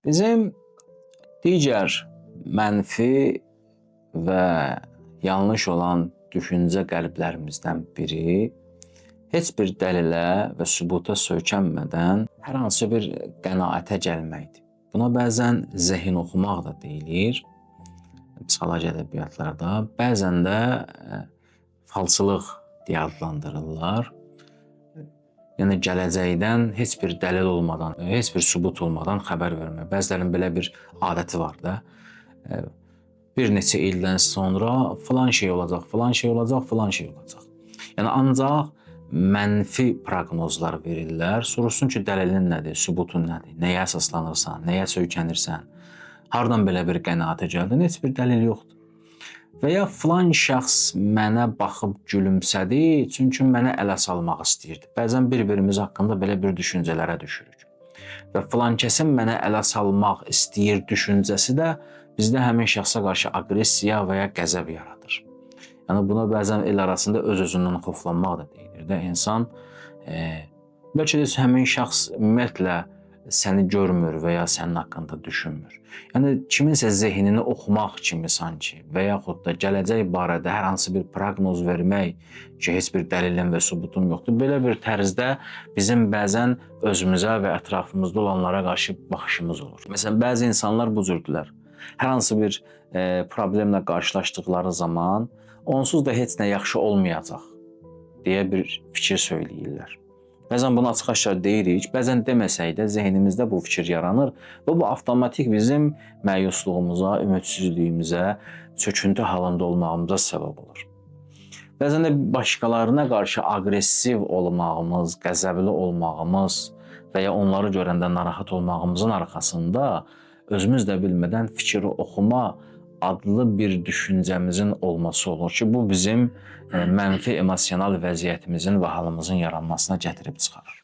Bizim digər mənfi və yanlış olan düşüncə qəliblərimizdən biri heç bir dəlilə və sübuta söykənmədən hər hansı bir qənaətə gəlməkdir. Buna bəzən zehin oxumaq da deyilir psixoloji ədəbiyyatlarda, bəzən də falçılıq deyə adlandırırlar. Yəni gələcəkdən heç bir dəlil olmadan, heç bir sübut olmadan xəbər vermək. Bəzilərinin belə bir adəti var da. Bir neçə ildən sonra filan şey olacaq, filan şey olacaq, filan şey olacaq. Yəni ancaq mənfi proqnozlar verirlər. Soruşsun ki, dəlilin nədir, sübutun nədir, nəyə əsaslanırsan, nəyə söykənirsən, hardan belə bir qənaətə gəldin, heç bir dəlil yoxdur. Və ya filan şəxs mənə baxıb gülümsədi, çünki mənə ələ salmaq istəyirdi. Bəzən bir-birimiz haqqında belə bir düşüncələrə düşürük. Və filan kəsin mənə ələ salmaq istəyir düşüncəsi də bizdə həmin şəxsə qarşı aqressiya və ya qəzəb yaradır. Yəni buna bəzən el arasında öz-özündən xoflanmaq da deyilir də. İnsan bəlkə də həmin şəxs ümumiyyətlə səni görmür və ya sənin haqqında düşünmür. Yəni kiminsə zehnini oxumaq kimi sanki və yaxud da gələcək barədə hər hansı bir proqnoz vermək ki, heç bir dəlilin və sübutun yoxdur. Belə bir tərzdə bizim bəzən özümüzə və ətrafımızda olanlara qarşı baxışımız olur. Məsələn, bəzi insanlar bu cürdülər. Hər hansı bir problemlə qarşılaşdıqları zaman onsuz da heç nə yaxşı olmayacaq deyə bir fikir söyləyirlər. Bəzən bunu açıq-aşkar deyirik, bəzən deməsək də zehnimizdə bu fikir yaranır və bu avtomatik bizim məyusluğumuza, ümidsizliyimizə, çöküntü halında olmağımıza səbəb olur. Bəzən də başqalarına qarşı aqressiv olmağımız, qəzəbli olmağımız və ya onları görəndə narahat olmağımızın arxasında özümüz də bilmədən fikri oxuma adlı bir düşüncəmizin olması olur ki, bu bizim mənfi emosional vəziyyətimizin və halımızın yaranmasına gətirib çıxarır.